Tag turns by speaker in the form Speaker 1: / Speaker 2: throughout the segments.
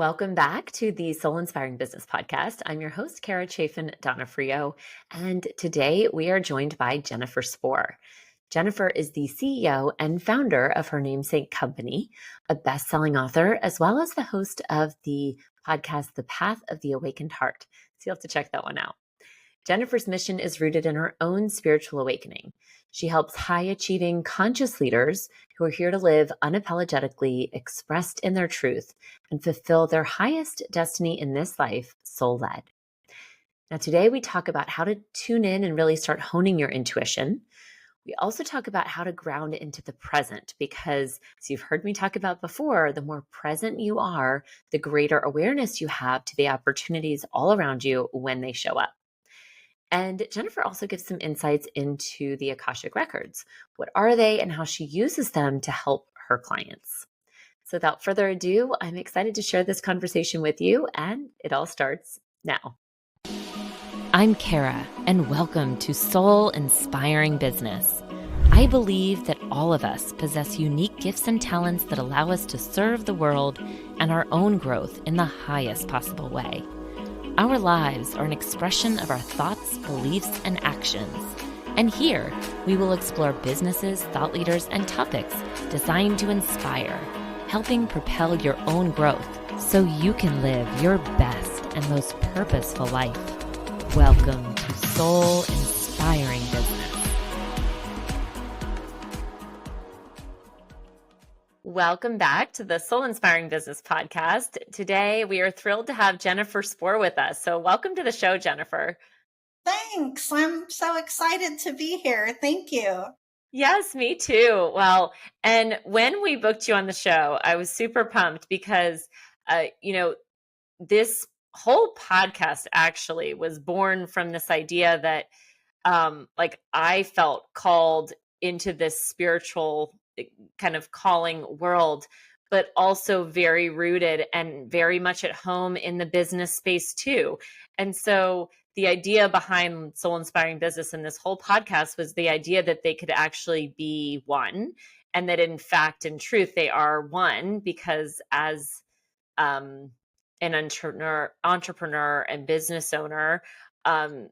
Speaker 1: Welcome back to the Soul Inspiring Business Podcast. I'm your host, Chaffin Donofrio, and today we are joined by Jennifer Spoor. Jennifer is the CEO and founder of her namesake company, a best-selling author, as well as the host of the podcast, The Path of the Awakened Heart. So you'll have to check that one out. Jennifer's mission is rooted in her own spiritual awakening. She helps high-achieving, conscious leaders who are here to live unapologetically, expressed in their truth, and fulfill their highest destiny in this life, soul-led. Now, today we talk about how to tune in and really start honing your intuition. We also talk about how to ground into the present because, as you've heard me talk about before, the more present you are, the greater awareness you have to the opportunities all around you when they show up. And Jennifer also gives some insights into the Akashic Records. What are they and how she uses them to help her clients? So without further ado, I'm excited to share this conversation with you, and it all starts now. I'm Kara, and welcome to Soul Inspiring Business. I believe that all of us possess unique gifts and talents that allow us to serve the world and our own growth in the highest possible way. Our lives are an expression of our thoughts, beliefs, and actions. And here, we will explore businesses, thought leaders, and topics designed to inspire, helping propel your own growth so you can live your best and most purposeful life. Welcome to Soul Inspiring Business. Welcome back to the Soul Inspiring Business Podcast. Today, we are thrilled to have Jennifer Spoor with us. So welcome to the show, Jennifer.
Speaker 2: Thanks. I'm so excited to be here. Thank you.
Speaker 1: Yes, me too. Well, and when we booked you on the show, I was super pumped because, this whole podcast actually was born from this idea that, I felt called into this spiritual kind of calling world, but also very rooted and very much at home in the business space too. And so the idea behind Soul Inspiring Business and this whole podcast was the idea that they could actually be one, and that in fact, in truth, they are one, because as an entrepreneur and business owner,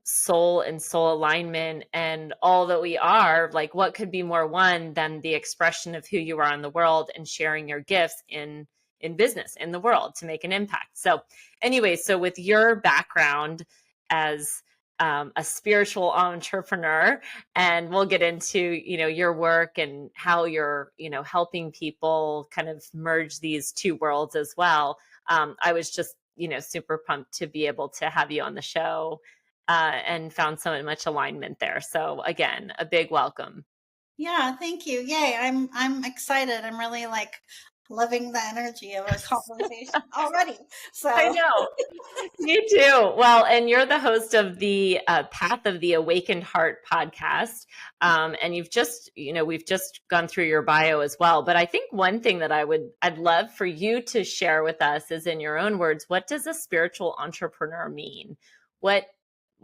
Speaker 1: soul and soul alignment and all that we are, like, what could be more one than the expression of who you are in the world and sharing your gifts in business, in the world, to make an impact. So anyway, so with your background as a spiritual entrepreneur, and we'll get into, your work and how you're, helping people kind of merge these two worlds as well. I was just, super pumped to be able to have you on the show, and found so much alignment there. So again, a big welcome.
Speaker 2: Yeah, thank you. Yay. I'm excited. I'm really loving the energy of a conversation already. So
Speaker 1: I know. You too. Well, and you're the host of the Path of the Awakened Heart podcast. And we've just gone through your bio as well. But I think one thing that I'd love for you to share with us is, in your own words, what does a spiritual entrepreneur mean? What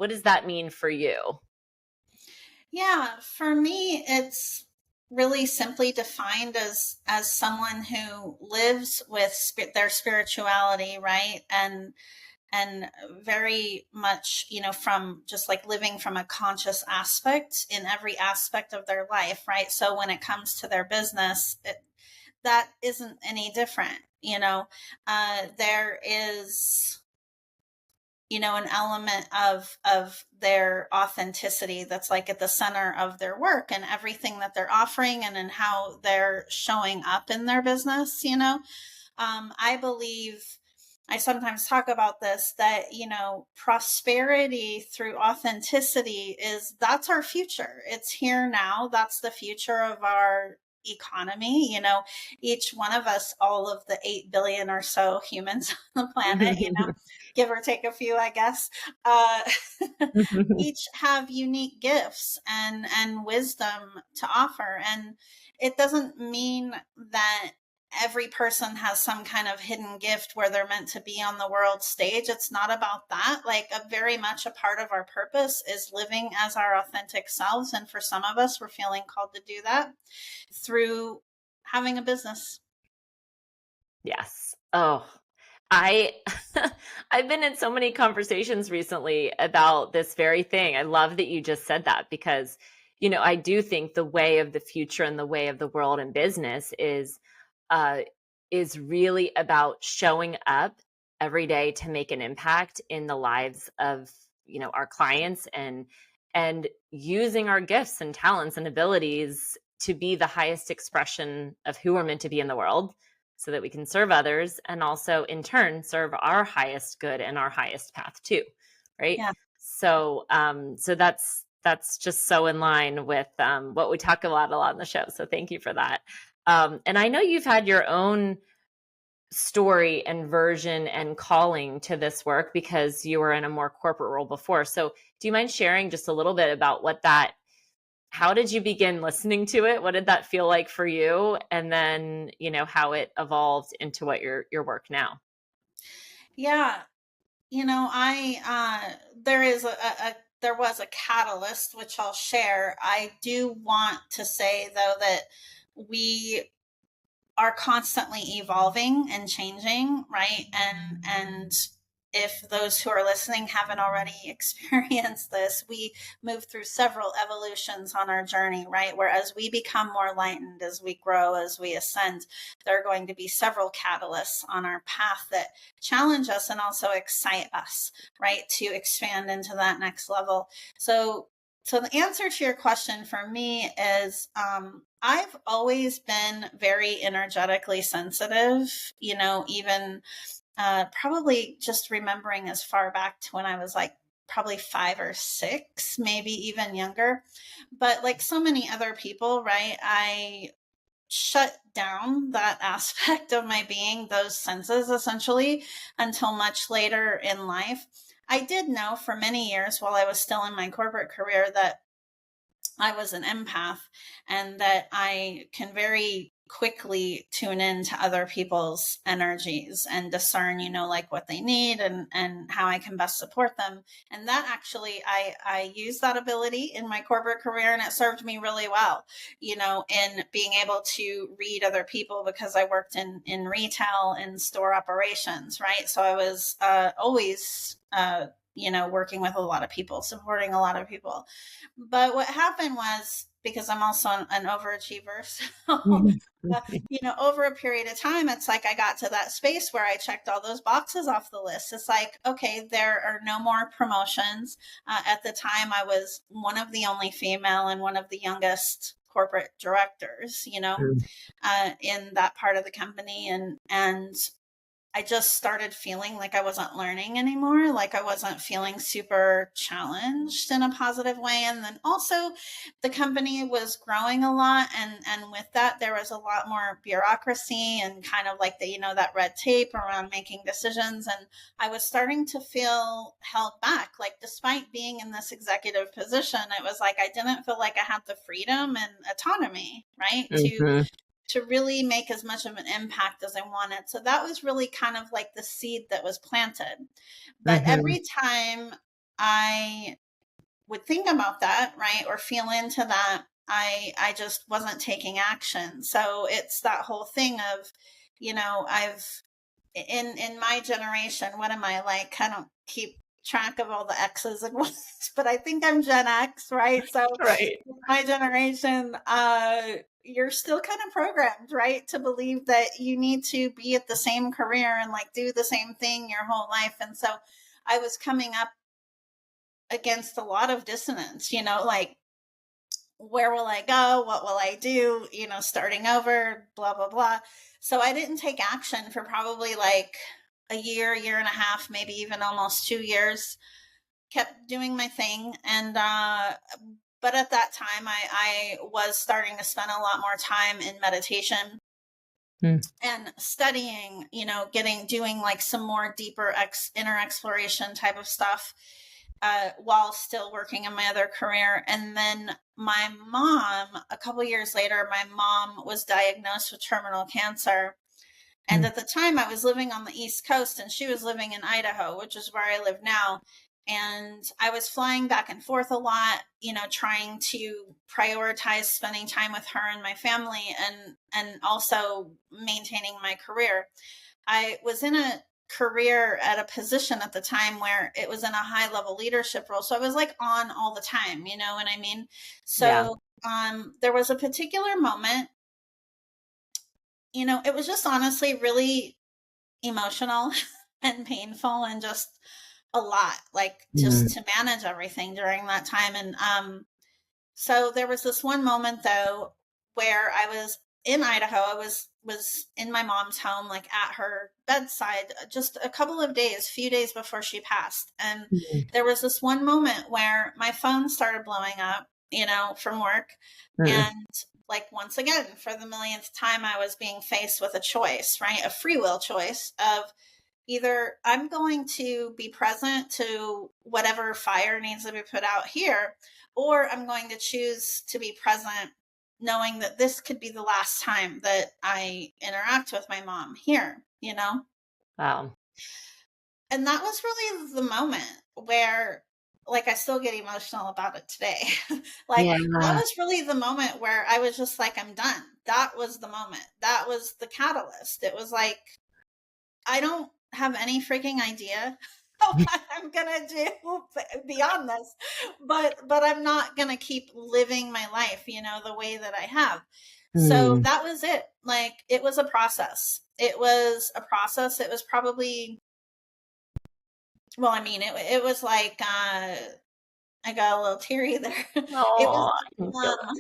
Speaker 1: does that mean for you?
Speaker 2: Yeah, for me, it's really simply defined as someone who lives with their spirituality, right? And very much, from just living from a conscious aspect in every aspect of their life, right? So when it comes to their business, that isn't any different. There is, an element of their authenticity that's at the center of their work and everything that they're offering, and in how they're showing up in their business. I believe, I sometimes talk about this, that, prosperity through authenticity that's our future. It's here now. That's the future of our economy. Each one of us, all of the 8 billion or so humans on the planet, give or take a few, I guess, each have unique gifts and wisdom to offer. And it doesn't mean that every person has some kind of hidden gift where they're meant to be on the world stage. It's not about that. Very much a part of our purpose is living as our authentic selves. And for some of us, we're feeling called to do that through having a business.
Speaker 1: Yes. Oh, I I've been in so many conversations recently about this very thing. I love that you just said that because, I do think the way of the future and the way of the world in business uh is really about showing up every day to make an impact in the lives of, our clients and using our gifts and talents and abilities to be the highest expression of who we're meant to be in the world so that we can serve others and also in turn serve our highest good and our highest path too, right?
Speaker 2: Yeah.
Speaker 1: So that's just so in line with what we talk about a lot on the show, so thank you for that. And I know you've had your own story and version and calling to this work because you were in a more corporate role before. So do you mind sharing just a little bit about how did you begin listening to it? What did that feel like for you? And then, how it evolved into what your work now.
Speaker 2: Yeah. I there is there was a catalyst which I'll share. I do want to say though that we are constantly evolving and changing, right? And if those who are listening haven't already experienced this, we move through several evolutions on our journey, right? Whereas we become more lightened as we grow, as we ascend, there are going to be several catalysts on our path that challenge us and also excite us, right? To expand into that next level. So the answer to your question for me is I've always been very energetically sensitive, even probably just remembering as far back to when I was like probably 5 or 6, maybe even younger. But like so many other people, right? I shut down that aspect of my being, those senses essentially, until much later in life. I did know for many years while I was still in my corporate career that I was an empath and that I can very quickly tune into other people's energies and discern, like what they need and how I can best support them. And that actually, I used that ability in my corporate career and it served me really well, in being able to read other people because I worked in retail and store operations, right? So I was always, working with a lot of people, supporting a lot of people. But what happened was because I'm also an overachiever, so over a period of time, it's like I got to that space where I checked all those boxes off the list. It's like, okay, there are no more promotions. At the time, I was one of the only female and one of the youngest corporate directors, in that part of the company, and I just started feeling like I wasn't learning anymore, like I wasn't feeling super challenged in a positive way. And then also the company was growing a lot and with that there was a lot more bureaucracy and kind of like that red tape around making decisions. And I was starting to feel held back. Like despite being in this executive position, it was like I didn't feel like I had the freedom and autonomy, right?
Speaker 1: Mhm.
Speaker 2: To really make as much of an impact as I wanted. So that was really kind of like the seed that was planted. But
Speaker 1: Mhm.
Speaker 2: every time I would think about that, right, or feel into that, I just wasn't taking action. So it's that whole thing of, I've in my generation, what am I like? I don't keep track of all the X's and Y's, but I think I'm Gen X, right? So
Speaker 1: Right.
Speaker 2: in my generation, you're still kind of programmed, right, to believe that you need to be at the same career and like do the same thing your whole life. And so I was coming up against a lot of dissonance, like where will I go? What will I do? Starting over, blah, blah, blah. So I didn't take action for probably like a year and a half, maybe even almost 2 years. Kept doing my thing. And, but at that time, I was starting to spend a lot more time in meditation
Speaker 1: Mm.
Speaker 2: and studying, doing like some more deeper inner exploration type of stuff while still working in my other career. And then my mom, a couple years later, my mom was diagnosed with terminal cancer. And
Speaker 1: Mm.
Speaker 2: at the time, I was living on the East Coast and she was living in Idaho, which is where I live now. And I was flying back and forth a lot, trying to prioritize spending time with her and my family and also maintaining my career. I was in a career at a position at the time where it was in a high level leadership role. So I was like on all the time, you know what I mean?
Speaker 1: Yeah.
Speaker 2: So there was a particular moment, you know, it was just honestly really emotional and painful and just a lot, like just
Speaker 1: Mm.
Speaker 2: to manage everything during that time. And so there was this one moment though where I was in Idaho. I was in my mom's home, like at her bedside, just a couple of days, few days before she passed. And
Speaker 1: Mm.
Speaker 2: there was this one moment where my phone started blowing up, you know, from work.
Speaker 1: Mm.
Speaker 2: And like once again, for the millionth time, I was being faced with a choice, right? A free will choice of either I'm going to be present to whatever fire needs to be put out here, or I'm going to choose to be present knowing that this could be the last time that I interact with my mom here, you know?
Speaker 1: Wow.
Speaker 2: And that was really the moment where, like, I still get emotional about it today. Like,
Speaker 1: Yeah.
Speaker 2: that was really the moment where I was just like, I'm done. That was the moment. That was the catalyst. It was like, I don't have any freaking idea what I'm gonna do beyond this, but I'm not gonna keep living my life, you know, the way that I have. So
Speaker 1: Mm.
Speaker 2: that was it. Like it was a process. It was a process. It was probably, well, I mean, it was like I got a little teary there. It was
Speaker 1: Oh, I can feel
Speaker 2: um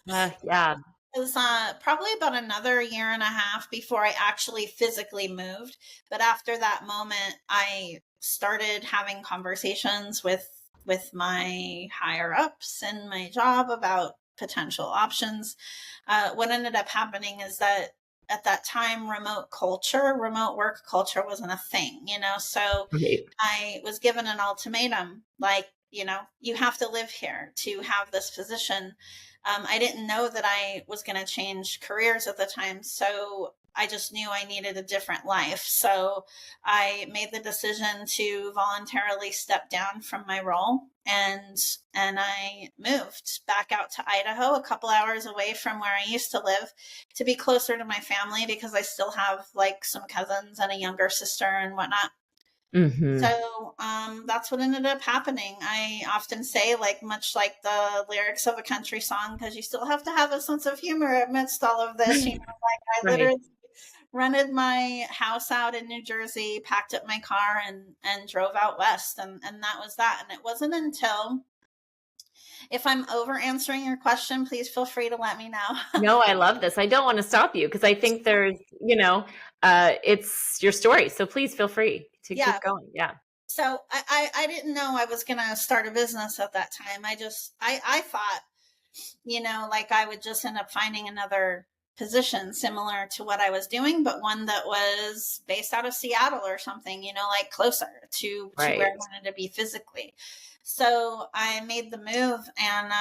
Speaker 1: that. Yeah.
Speaker 2: It was probably about another year and a half before I actually physically moved. But after that moment, I started having conversations with my higher ups in my job about potential options. What ended up happening is that at that time, remote work culture wasn't a thing, you know. So
Speaker 1: Right.
Speaker 2: I was given an ultimatum, like, you know, you have to live here to have this position. I didn't know that I was going to change careers at the time. So I just knew I needed a different life. So I made the decision to voluntarily step down from my role and I moved back out to Idaho, a couple hours away from where I used to live, to be closer to my family because I still have like some cousins and a younger sister and whatnot.
Speaker 1: Hmm.
Speaker 2: So that's what ended up happening. I often say, like, much like the lyrics of a country song, because you still have to have a sense of humor amidst all of this. You know, like I
Speaker 1: Right.
Speaker 2: literally rented my house out in New Jersey, packed up my car, and drove out west, and that was that. And it wasn't until, if I'm over answering your question, please feel free to let me know.
Speaker 1: No, I love this. I don't want to stop you because I think there's, it's your story. So please feel free to
Speaker 2: Yeah.
Speaker 1: keep going. Yeah.
Speaker 2: So I didn't know I was gonna start a business at that time. I thought, you know, like I would just end up finding another position similar to what I was doing, but one that was based out of Seattle or something, you know, like closer to where I
Speaker 1: Right.
Speaker 2: wanted to be physically. So I made the move and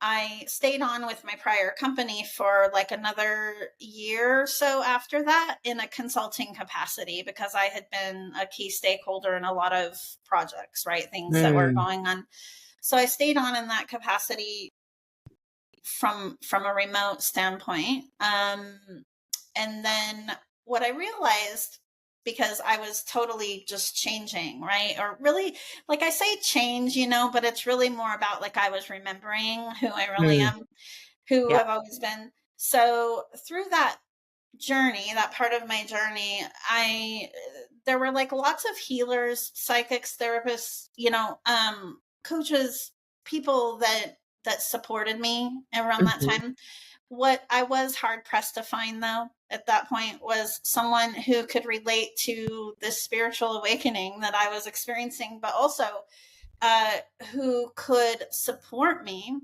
Speaker 2: I stayed on with my prior company for like another year or so after that in a consulting capacity because I had been a key stakeholder in a lot of projects, right? Things that were
Speaker 1: Mm.
Speaker 2: going on. So I stayed on in that capacity from a remote standpoint. And then what I realized, because I was totally just changing, right? Or really, like I say change, you know, but it's really more about like I was remembering who I really
Speaker 1: Mm.
Speaker 2: am, who
Speaker 1: Yeah.
Speaker 2: I've always been. So through that journey, that part of my journey, there were like lots of healers, psychics, therapists, you know, coaches, people that supported me around that
Speaker 1: Hmm.
Speaker 2: time. What I was hard pressed to find though at that point was someone who could relate to this spiritual awakening that I was experiencing, but also uh, who could support me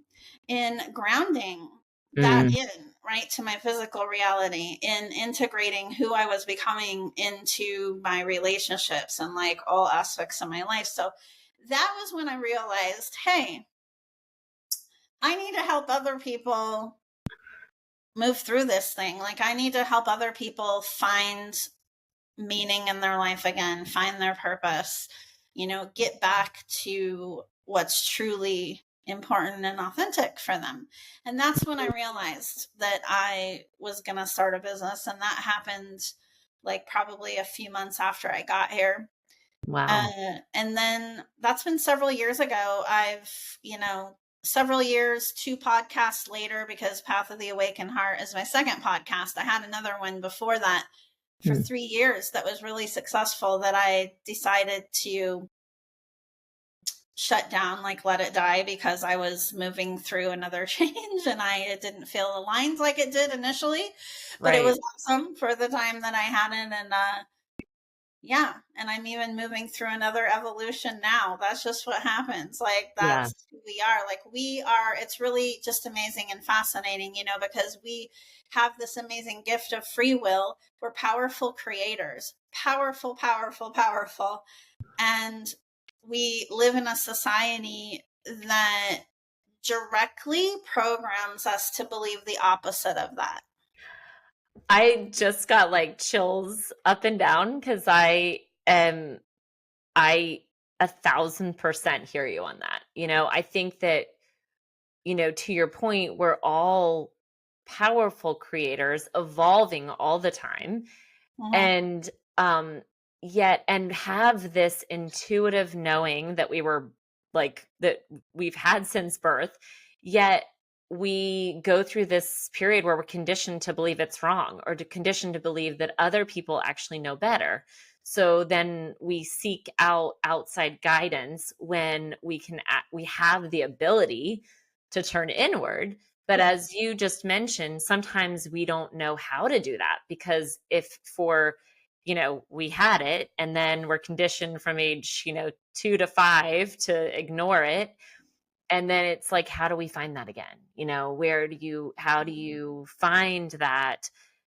Speaker 2: in grounding that
Speaker 1: Mm.
Speaker 2: in, right, to my physical reality, in integrating who I was becoming into my relationships and like all aspects of my life. So that was when I realized, hey, I need to help other people move through this thing. Like, I need to help other people find meaning in their life again, find their purpose, you know, get back to what's truly important and authentic for them. And that's when I realized that I was going to start a business. And that happened like probably a few months after I got here.
Speaker 1: Wow.
Speaker 2: And then that's been several years ago. Several years, two podcasts later, because Path of the Awakened Heart is my second podcast. I had another one before that for
Speaker 1: Hmm.
Speaker 2: 3 years that was really successful that I decided to shut down, like let it die, because I was moving through another change and it didn't feel aligned like it did initially, but it
Speaker 1: Right.
Speaker 2: was awesome for the time that I had it. And yeah, and I'm even moving through another evolution now. That's just what happens. Like,
Speaker 1: Yeah.
Speaker 2: that's who we are. Like, we are, it's really just amazing and fascinating, because we have this amazing gift of free will. We're powerful creators, powerful, powerful, powerful. And we live in a society that directly programs us to believe the opposite of that.
Speaker 1: I just got like chills up and down because I 1,000% hear you on that. I think that, to your point, we're all powerful creators evolving all the time.
Speaker 2: Mm-hmm.
Speaker 1: And yet, and have this intuitive knowing that we were like, that we've had since birth, yet we go through this period where we're conditioned to believe it's wrong, or to conditioned to believe that other people actually know better. So then we seek out outside guidance when we have the ability to turn inward. But
Speaker 2: Yeah.
Speaker 1: as you just mentioned, sometimes we don't know how to do that, because if for, we had it and then we're conditioned from age, 2 to 5 to ignore it. And then it's like, how do we find that again? How do you find that,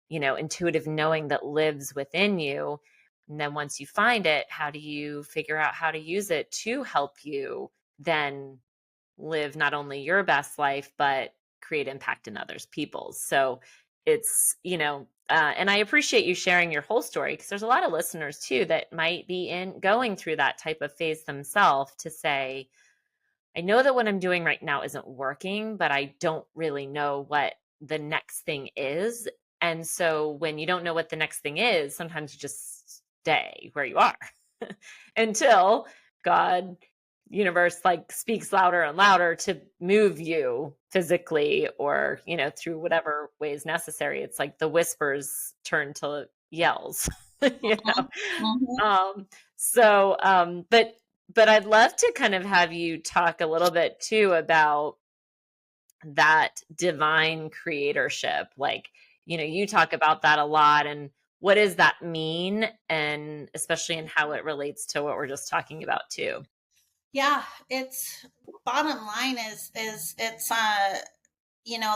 Speaker 1: intuitive knowing that lives within you? And then once you find it, how do you figure out how to use it to help you then live not only your best life, but create impact in others people's? So it's, and I appreciate you sharing your whole story, because there's a lot of listeners too that might be in going through that type of phase themselves, to say, I know that what I'm doing right now isn't working, but I don't really know what the next thing is. And so when you don't know what the next thing is, sometimes you just stay where you are until God, universe, like speaks louder and louder to move you physically, or, through whatever way is necessary. It's like the whispers turn to yells, you know?
Speaker 2: Mm-hmm.
Speaker 1: Um, but I'd love to kind of have you talk a little bit too about that divine creatorship. Like, you talk about that a lot, and what does that mean? And especially in how it relates to what we're just talking about too.
Speaker 2: Yeah, it's bottom line is it's a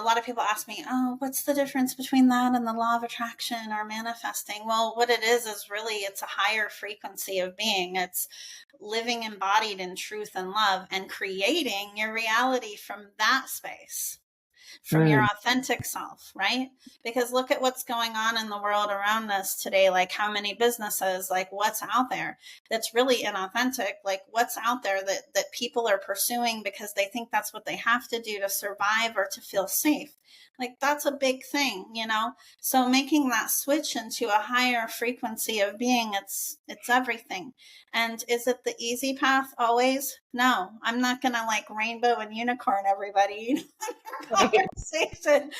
Speaker 2: lot of people ask me, "Oh, what's the difference between that and the law of attraction or manifesting?" Well, what it is really it's a higher frequency of being. It's living embodied in truth and love and creating your reality from that space, from your
Speaker 1: Mm,
Speaker 2: authentic self, right? Because look at what's going on in the world around us today. Like, how many businesses, like what's out there that's really inauthentic, like what's out there that people are pursuing because they think that's what they have to do to survive or to feel safe. Like, that's a big thing. So making that switch into a higher frequency of being, it's everything. And is it the easy path always? No, I'm not gonna like rainbow and unicorn everybody.
Speaker 1: right.
Speaker 2: Conversation.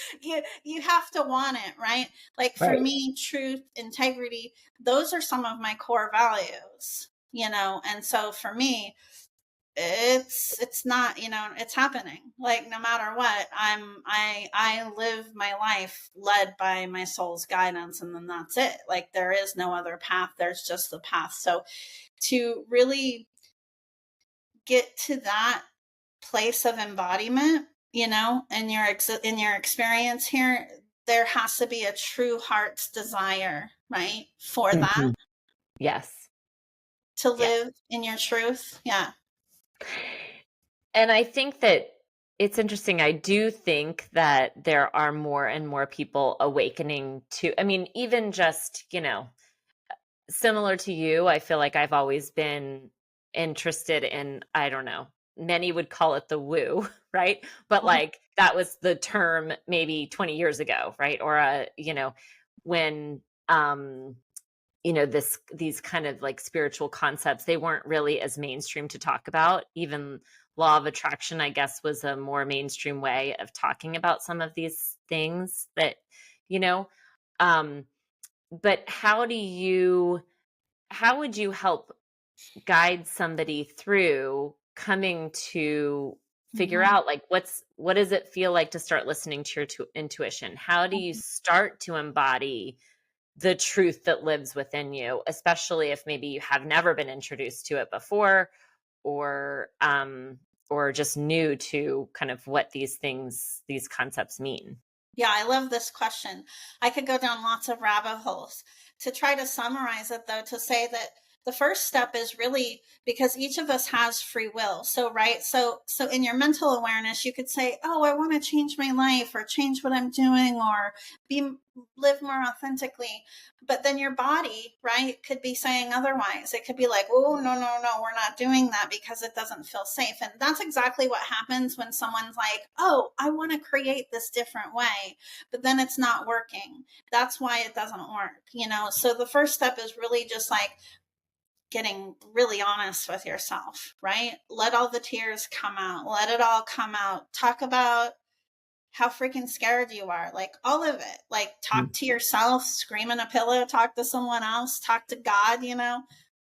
Speaker 2: You have to want it, right? Like, for
Speaker 1: Right.
Speaker 2: me, truth, integrity, those are some of my core values. And so for me, it's not, it's happening. Like, no matter what, I live my life led by my soul's guidance, and then that's it. Like, there is no other path, there's just the path. So to really get to that place of embodiment, in your experience here, there has to be a true heart's desire, right? For that,
Speaker 1: Mhm. Yes.
Speaker 2: to
Speaker 1: Yeah.
Speaker 2: live in your truth. Yeah.
Speaker 1: And I think that it's interesting. I do think that there are more and more people awakening to, I mean, even just, similar to you, I feel like I've always been interested in, I don't know, many would call it the woo, right? But
Speaker 2: Mhm.
Speaker 1: like that was the term maybe 20 years ago, right? Or when these kind of like spiritual concepts, they weren't really as mainstream to talk about. Even law of attraction, I guess, was a more mainstream way of talking about some of these things that, you know, um, but how would you help guide somebody through coming to figure
Speaker 2: Mhm.
Speaker 1: out like what does it feel like to start listening to your intuition? How do you start to embody the truth that lives within you, especially if maybe you have never been introduced to it before, or just new to kind of what these concepts mean?
Speaker 2: Yeah, I love this question. I could go down lots of rabbit holes. To try to summarize it, though, to say that the first step is really because each of us has free will. So, right. So in your mental awareness, you could say, oh, I want to change my life or change what I'm doing or live more authentically. But then your body, right, could be saying otherwise. It could be like, oh, no, no, no, we're not doing that because it doesn't feel safe. And that's exactly what happens when someone's like, oh, I want to create this different way, but then it's not working. That's why it doesn't work. So the first step is really just like getting really honest with yourself, right? Let all the tears come out. Let it all come out. Talk about how freaking scared you are, like all of it. Like talk to yourself, scream in a pillow, talk to someone else, talk to God,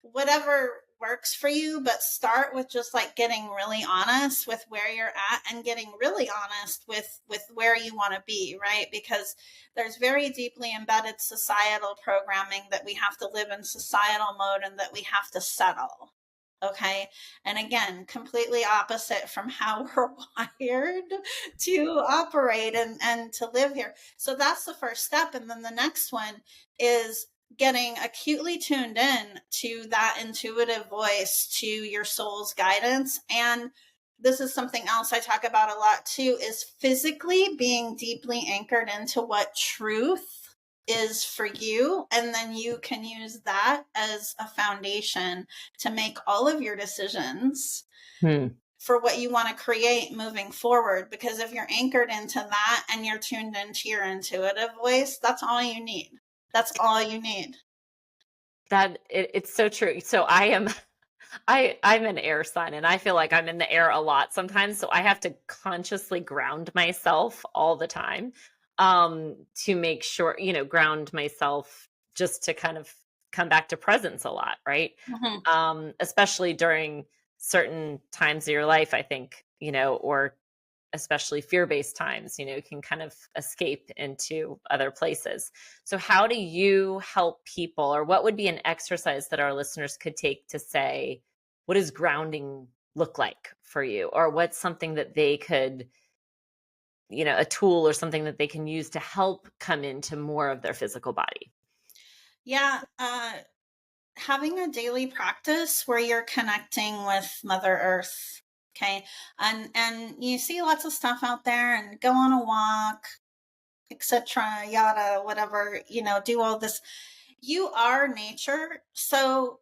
Speaker 2: whatever works for you. But start with just like getting really honest with where you're at and getting really honest with where you want to be, right? Because there's very deeply embedded societal programming that we have to live in societal mode and that we have to settle. Okay. And again, completely opposite from how we're wired to operate and to live here. So that's the first step. And then the next one is getting acutely tuned in to that intuitive voice, to your soul's guidance. And this is something else I talk about a lot too, is physically being deeply anchored into what truth is for you. And then you can use that as a foundation to make all of your decisions
Speaker 1: Hmm.
Speaker 2: for what you want to create moving forward. Because if you're anchored into that and you're tuned into your intuitive voice, that's all you need. That's all you need.
Speaker 1: It's so true. So I'm an air sign, and I feel like I'm in the air a lot sometimes. So I have to consciously ground myself all the time, to make sure, ground myself just to kind of come back to presence a lot, right?
Speaker 2: Mm-hmm.
Speaker 1: Especially during certain times of your life, I think, or especially fear-based times, can kind of escape into other places. So how do you help people, or what would be an exercise that our listeners could take to say, what does grounding look like for you? Or what's something that they could, a tool or something that they can use to help come into more of their physical body?
Speaker 2: Yeah. Having a daily practice where you're connecting with Mother Earth. Okay. And you see lots of stuff out there and go on a walk, etc., yada, whatever, do all this. You are nature. So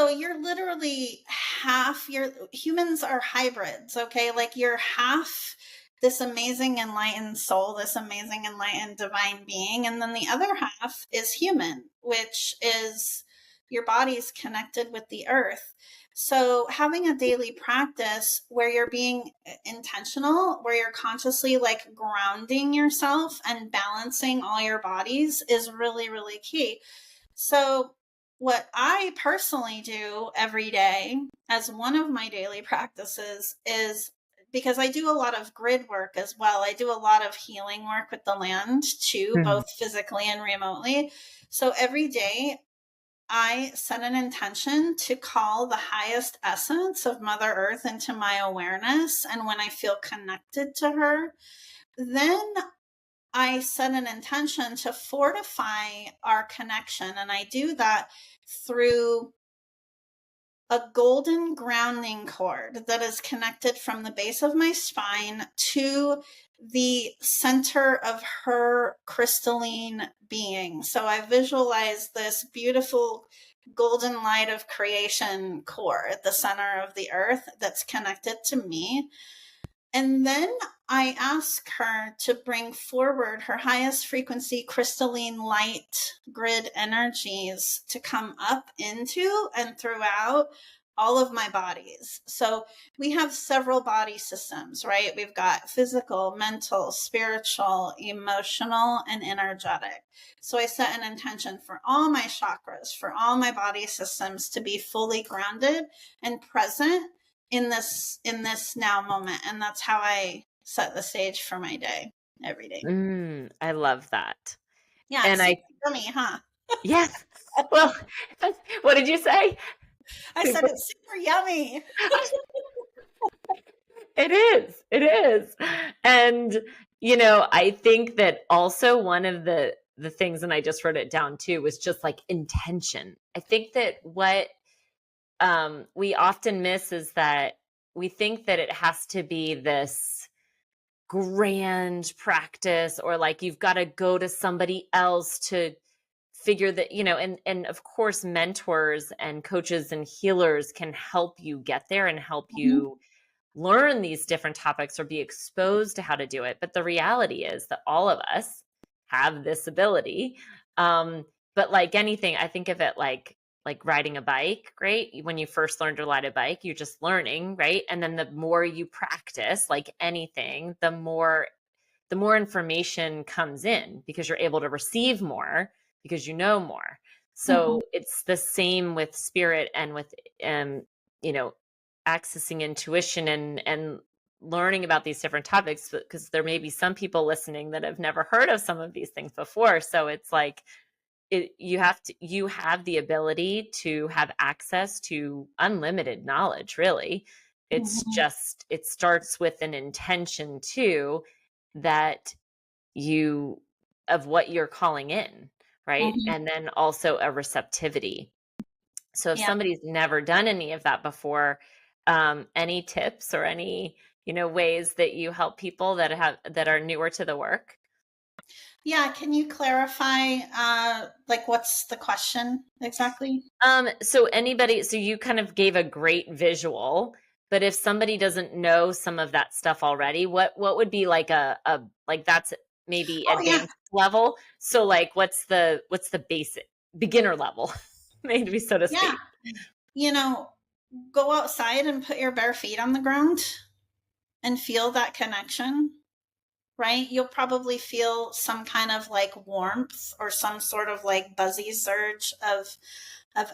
Speaker 2: you're literally half, your humans are hybrids, okay? Like you're half this amazing enlightened soul, this amazing enlightened divine being, and then the other half is human, which is your body's connected with the earth. So having a daily practice where you're being intentional, where you're consciously like grounding yourself and balancing all your bodies is really, really key. So what I personally do every day as one of my daily practices is, because I do a lot of grid work as well. I do a lot of healing work with the land too,
Speaker 1: Mhm.
Speaker 2: both physically and remotely. So every day I set an intention to call the highest essence of Mother Earth into my awareness. And when I feel connected to her, then I set an intention to fortify our connection. And I do that through a golden grounding cord that is connected from the base of my spine to the center of her crystalline being. So I visualize this beautiful golden light of creation core at the center of the earth that's connected to me. And then I ask her to bring forward her highest frequency crystalline light grid energies to come up into and throughout all of my bodies. So we have several body systems, right? We've got physical, mental, spiritual, emotional, and energetic. So I set an intention for all my chakras, for all my body systems to be fully grounded and present in this now moment. And that's how I set the stage for my day every day.
Speaker 1: I love that.
Speaker 2: Yeah,
Speaker 1: And
Speaker 2: it's super
Speaker 1: I,
Speaker 2: yummy, huh?
Speaker 1: yes. Well, what did you say?
Speaker 2: I said
Speaker 1: Super.
Speaker 2: it's super yummy.
Speaker 1: It is. It is. And I think that also one of the things, and I just wrote it down too, was just like intention. I think that what we often miss is that we think that it has to be this grand practice, or like you've got to go to somebody else to figure that, and of course mentors and coaches and healers can help you get there and help
Speaker 2: Mhm.
Speaker 1: you learn these different topics or be exposed to how to do it. But the reality is that all of us have this ability. But like anything, I think of it like riding a bike, right? When you first learn to ride a bike, you're just learning, right? And then the more you practice, like anything, the more information comes in because you're able to receive more because you know more.
Speaker 2: Mhm.
Speaker 1: So it's the same with spirit and with you know accessing intuition and learning about these different topics, because there may be some people listening that have never heard of some of these things before. So it's like you have the ability to have access to unlimited knowledge, really. It's
Speaker 2: Mhm.
Speaker 1: just it starts with an intention too, that you of what you're calling in, right?
Speaker 2: Mhm.
Speaker 1: And then also a receptivity. So if
Speaker 2: Yeah.
Speaker 1: somebody's never done any of that before, any tips or any, ways that you help people that are newer to the work?
Speaker 2: Yeah. Can you clarify, like, what's the question exactly?
Speaker 1: So you kind of gave a great visual, but if somebody doesn't know some of that stuff already, what would be like a like that's maybe
Speaker 2: Oh, yeah.
Speaker 1: advanced level? So like what's the basic beginner level, maybe, so to
Speaker 2: Yeah.
Speaker 1: speak?
Speaker 2: You know, go outside and put your bare feet on the ground and feel that connection, right? You'll probably feel some kind of like warmth or some sort of like buzzy surge of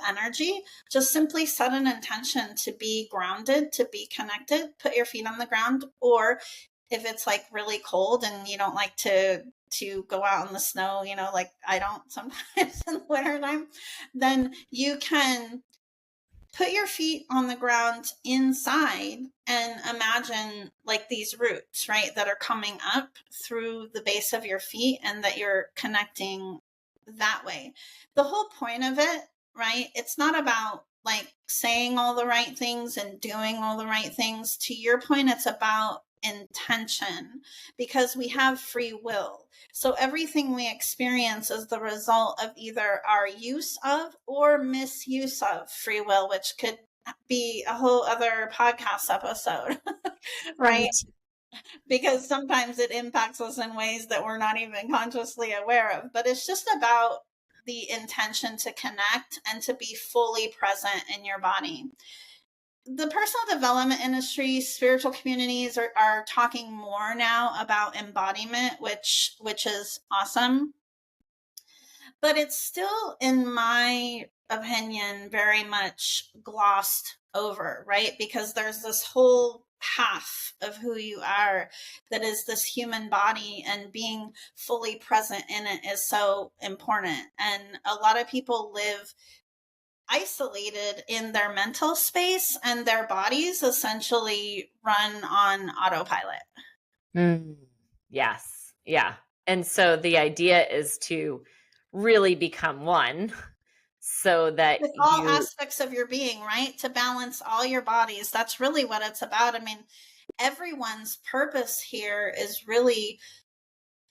Speaker 2: energy. Just simply set an intention to be grounded, to be connected, put your feet on the ground. Or if it's like really cold and you don't like to go out in the snow, like I don't sometimes in the wintertime, then you can put your feet on the ground inside and imagine like these roots, right, that are coming up through the base of your feet and that you're connecting that way. The whole point of it, right, it's not about like saying all the right things and doing all the right things. To your point, it's about intention, because we have free will. So everything we experience is the result of either our use of or misuse of free will, which could be a whole other podcast episode, right?
Speaker 1: Right.
Speaker 2: Because sometimes it impacts us in ways that we're not even consciously aware of. But it's just about the intention to connect and to be fully present in your body. The personal development industry, spiritual communities are talking more now about embodiment, which is awesome. But it's still, in my opinion, very much glossed over, right? Because there's this whole path of who you are that is this human body, and being fully present in it is so important. And a lot of people live isolated in their mental space, and their bodies essentially run on autopilot.
Speaker 1: Mm, yes. Yeah. And so the idea is to really become one so that
Speaker 2: With all
Speaker 1: you
Speaker 2: aspects of your being, right? To balance all your bodies. That's really what it's about. I mean, everyone's purpose here is really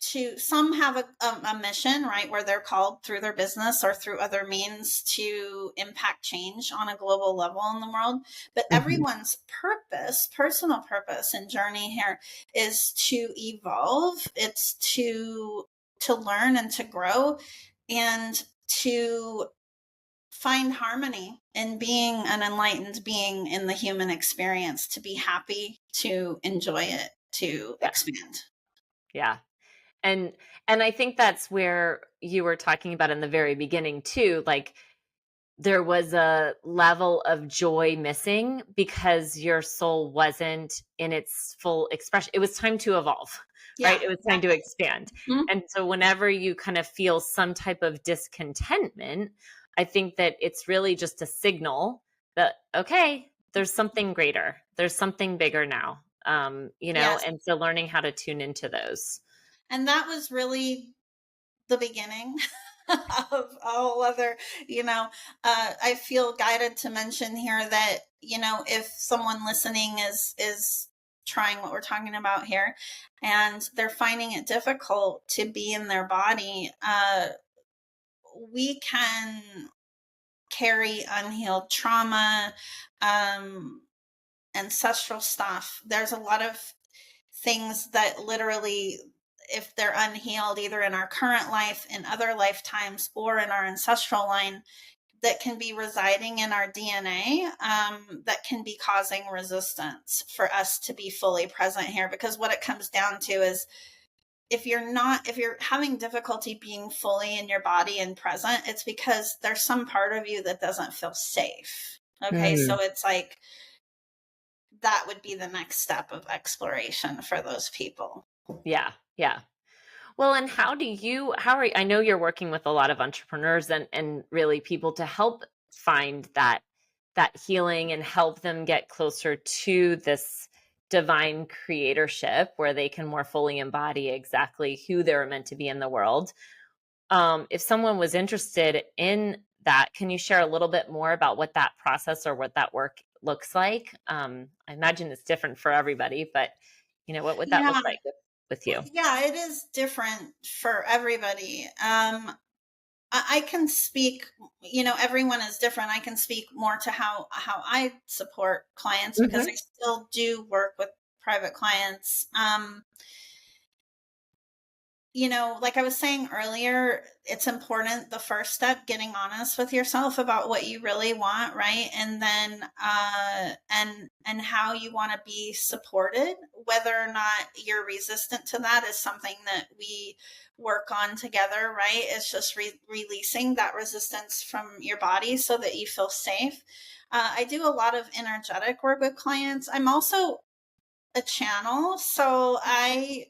Speaker 2: some have a mission, right, where they're called through their business or through other means to impact change on a global level in the world. But
Speaker 1: Mhm.
Speaker 2: everyone's personal purpose and journey here is to evolve. It's to learn and to grow and to find harmony in being an enlightened being in the human experience, to be happy, to enjoy it, to
Speaker 1: Yeah.
Speaker 2: expand.
Speaker 1: Yeah. And I think that's where you were talking about in the very beginning too, like there was a level of joy missing because your soul wasn't in its full expression. It was time to evolve, right?
Speaker 2: Yeah,
Speaker 1: It was time to
Speaker 2: exactly.
Speaker 1: expand.
Speaker 2: Mhm.
Speaker 1: And so whenever you kind of feel some type of discontentment, I think that it's really just a signal that, okay, there's something greater. There's something bigger now.
Speaker 2: Yes.
Speaker 1: And so learning how to tune into those.
Speaker 2: And that was really the beginning of all other, I feel guided to mention here that, if someone listening is trying what we're talking about here and they're finding it difficult to be in their body, we can carry unhealed trauma, um, ancestral stuff. There's a lot of things that literally, if they're unhealed, either in our current life, in other lifetimes, or in our ancestral line, that can be residing in our DNA, that can be causing resistance for us to be fully present here. Because what it comes down to is, if you're having difficulty being fully in your body and present, it's because there's some part of you that doesn't feel safe. Okay. So
Speaker 1: Mm,
Speaker 2: it's like, that would be the next step of exploration for those people.
Speaker 1: yeah. Yeah. Well, and I know you're working with a lot of entrepreneurs and really people to help find that healing and help them get closer to this divine creatorship where they can more fully embody exactly who they're meant to be in the world. If someone was interested in that, can you share a little bit more about what that process or what that work looks like? I imagine it's different for everybody, but what would that look
Speaker 2: Yeah.
Speaker 1: like with you?
Speaker 2: Yeah, it is different for everybody. I can speak, everyone is different. I can speak more to how I support clients because I still do work with private clients. Like I was saying earlier, it's important, the first step, getting honest with yourself about what you really want, right? And then and how you want to be supported. Whether or not you're resistant to that is something that we work on together, right? It's just releasing that resistance from your body so that you feel safe. I do a lot of energetic work with clients. I'm also a channel, so I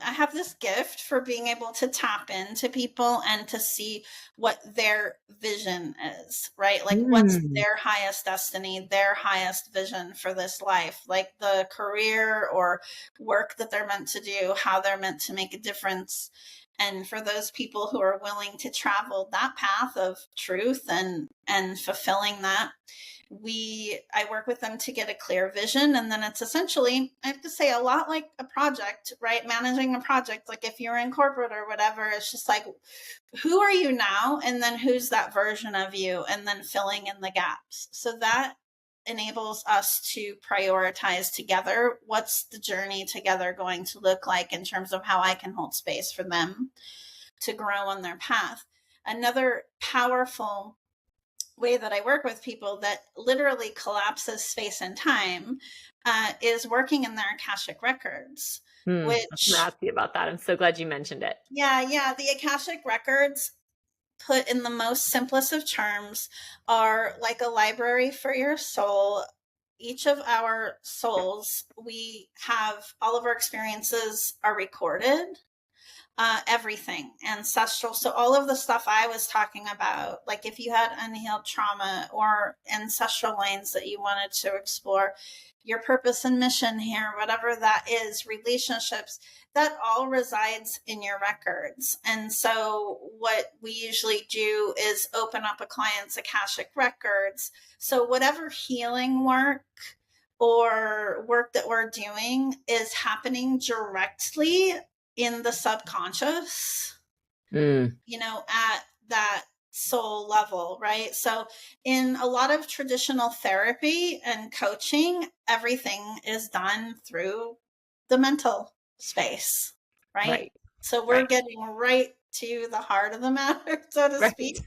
Speaker 2: have this gift for being able to tap into people and to see what their vision is, right? Like, what's
Speaker 1: Mm.
Speaker 2: their highest destiny, their highest vision for this life, like the career or work that they're meant to do, how they're meant to make a difference. And for those people who are willing to travel that path of truth and fulfilling that, I work with them to get a clear vision. And then it's essentially, I have to say, a lot like a project, right? Managing a project, like if you're in corporate or whatever, it's just like, who are you now? And then who's that version of you? And then filling in the gaps. So that enables us to prioritize together, what's the journey together going to look like in terms of how I can hold space for them to grow on their path. Another powerful way that I work with people that literally collapses space and time is working in their Akashic records,
Speaker 1: I'm gonna
Speaker 2: which,
Speaker 1: ask you about that. I'm so glad you mentioned it.
Speaker 2: yeah, the Akashic records, put in the most simplest of terms, are like a library for your soul. Each of our souls, we have all of our experiences are recorded, everything ancestral. So all of the stuff I was talking about, like if you had unhealed trauma or ancestral lines that you wanted to explore, your purpose and mission here, whatever that is, relationships, that all resides in your records. And so what we usually do is open up a client's Akashic records. So whatever healing work or work that we're doing is happening directly in the subconscious,
Speaker 1: Mm,
Speaker 2: at that soul level, right? So in a lot of traditional therapy and coaching, everything is done through the mental space, right?
Speaker 1: right.
Speaker 2: So we're
Speaker 1: Right.
Speaker 2: getting right to the heart of the matter, so to
Speaker 1: Right.
Speaker 2: speak,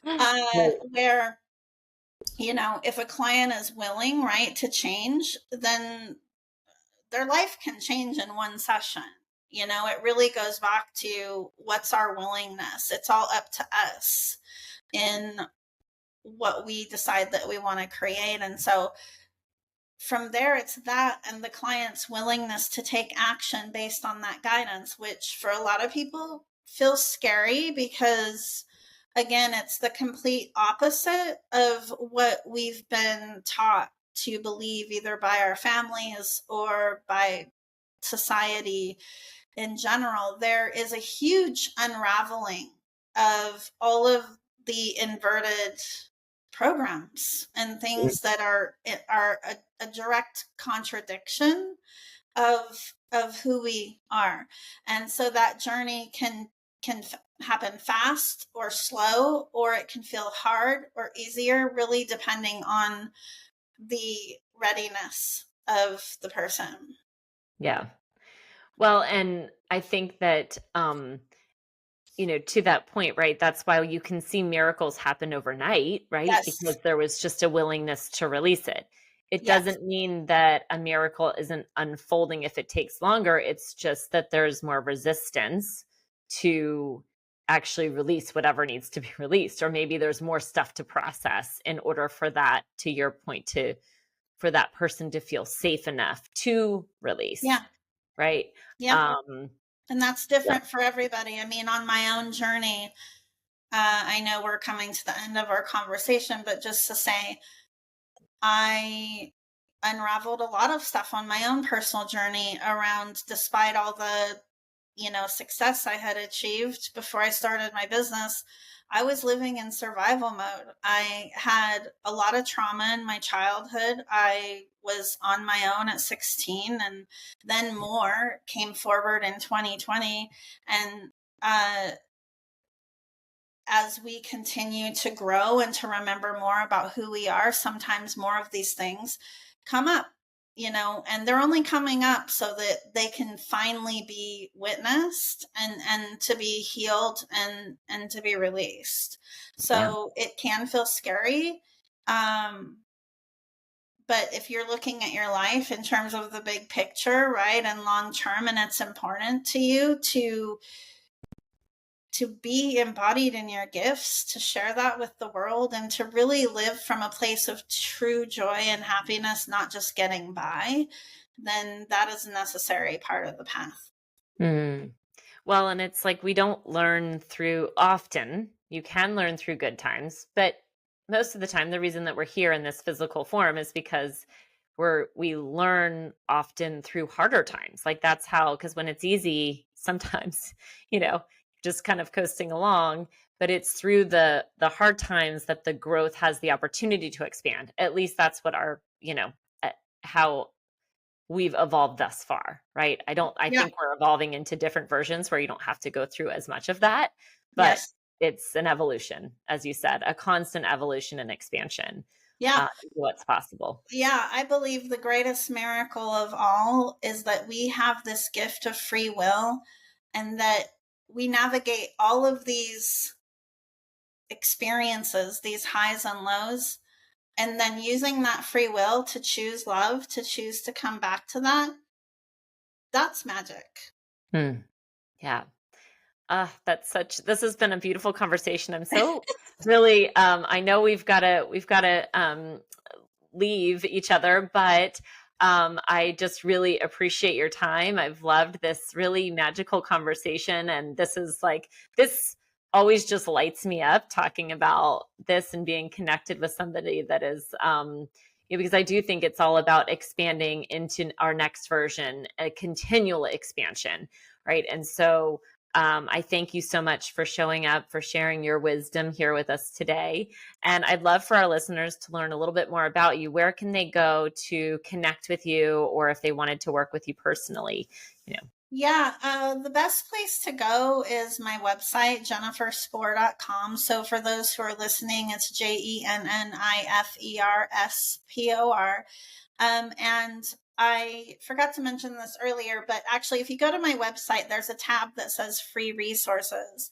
Speaker 1: Right.
Speaker 2: where, if a client is willing, right, to change, then their life can change in one session. It really goes back to what's our willingness. It's all up to us in what we decide that we want to create. And so from there, it's that and the client's willingness to take action based on that guidance, which for a lot of people feels scary because, again, it's the complete opposite of what we've been taught to believe, either by our families or by society in general. There is a huge unraveling of all of the inverted programs and things that are a direct contradiction of who we are. And so that journey can happen fast or slow, or it can feel hard or easier, really depending on the readiness of the person.
Speaker 1: Yeah. Well, and I think that, to that point, right? That's why you can see miracles happen overnight, right? Because
Speaker 2: Yes.
Speaker 1: there was just a willingness to release it. It
Speaker 2: Yes.
Speaker 1: doesn't mean that a miracle isn't unfolding if it takes longer. It's just that there's more resistance to actually release whatever needs to be released. Or maybe there's more stuff to process in order for that, to your point, for that person to feel safe enough to release,
Speaker 2: Yeah.
Speaker 1: right?
Speaker 2: Yeah.
Speaker 1: Um,
Speaker 2: And that's
Speaker 1: yeah.
Speaker 2: different for everybody. I mean, on my own journey, I know we're coming to the end of our conversation, but just to say, I unraveled a lot of stuff on my own personal journey around, despite all the, success I had achieved before I started my business, I was living in survival mode. I had a lot of trauma in my childhood. I was on my own at 16, and then more came forward in 2020. And as we continue to grow and to remember more about who we are, sometimes more of these things come up, and they're only coming up so that they can finally be witnessed and to be healed and to be released.
Speaker 1: Yeah.
Speaker 2: So it can feel scary. But if you're looking at your life in terms of the big picture, right, and long term, and it's important to you to be embodied in your gifts, to share that with the world, and to really live from a place of true joy and happiness, not just getting by, then that is a necessary part of the path.
Speaker 1: Mm. Well, and it's like we don't learn through often. You can learn through good times, but most of the time, the reason that we're here in this physical form is because we learn often through harder times. Like that's how, because when it's easy, sometimes, just kind of coasting along, but it's through the hard times that the growth has the opportunity to expand. At least that's what how we've evolved thus far, right? I
Speaker 2: Yeah.
Speaker 1: think we're evolving into different versions where you don't have to go through as much of that, but
Speaker 2: Yes.
Speaker 1: it's an evolution, as you said, a constant evolution and expansion
Speaker 2: Yeah.
Speaker 1: into what's possible.
Speaker 2: Yeah. I believe the greatest miracle of all is that we have this gift of free will, and that we navigate all of these experiences, these highs and lows, and then using that free will to choose love, to choose to come back to that. That's magic.
Speaker 1: Hmm. Yeah. This has been a beautiful conversation. I'm so really, I know we've got to leave each other, but I just really appreciate your time. I've loved this really magical conversation. And this always just lights me up talking about this and being connected with somebody that is, because I do think it's all about expanding into our next version, a continual expansion. Right. And so I thank you so much for showing up, for sharing your wisdom here with us today. And I'd love for our listeners to learn a little bit more about you. Where can they go to connect with you, or if they wanted to work with you personally?
Speaker 2: Yeah, the best place to go is my website, jenniferspor.com. So for those who are listening, it's JenniferSpor. And I forgot to mention this earlier, but actually, if you go to my website, there's a tab that says free resources.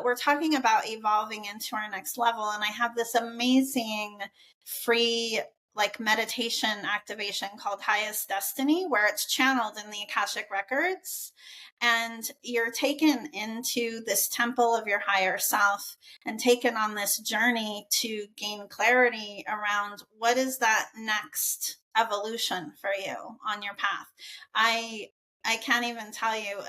Speaker 2: We're talking about evolving into our next level. And I have this amazing free meditation activation called Highest Destiny, where it's channeled in the Akashic Records. And you're taken into this temple of your higher self and taken on this journey to gain clarity around what is that next evolution for you on your path. I can't even tell you.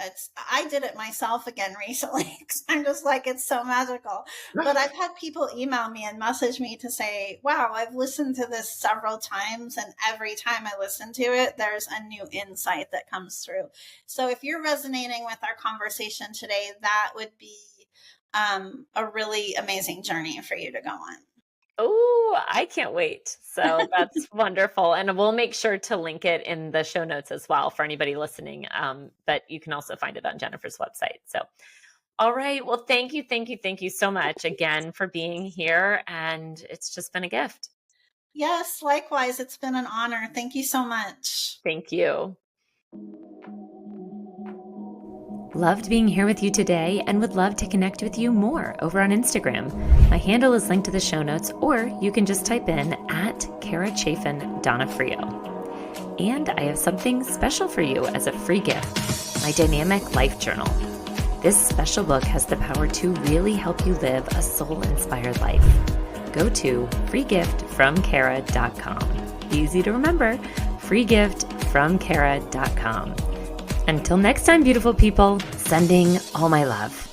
Speaker 2: I did it myself again recently because I'm just like, it's so magical. But I've had people email me and message me to say, wow, I've listened to this several times, and every time I listen to it, there's a new insight that comes through. So if you're resonating with our conversation today, that would be a really amazing journey for you to go on.
Speaker 1: Oh, I can't wait. So that's wonderful. And we'll make sure to link it in the show notes as well for anybody listening. But you can also find it on Jennifer's website. So, all right. Well, thank you so much again for being here. And it's just been a gift.
Speaker 2: Yes, likewise. It's been an honor. Thank you so much.
Speaker 1: Thank you. Loved being here with you today and would love to connect with you more over on Instagram. My handle is linked to the show notes, or you can just type in @Chaffin Donofrio. And I have something special for you as a free gift, my Dynamic Life Journal. This special book has the power to really help you live a soul-inspired life. Go to freegiftfromkara.com. Easy to remember, freegiftfromkara.com. Until next time, beautiful people, sending all my love.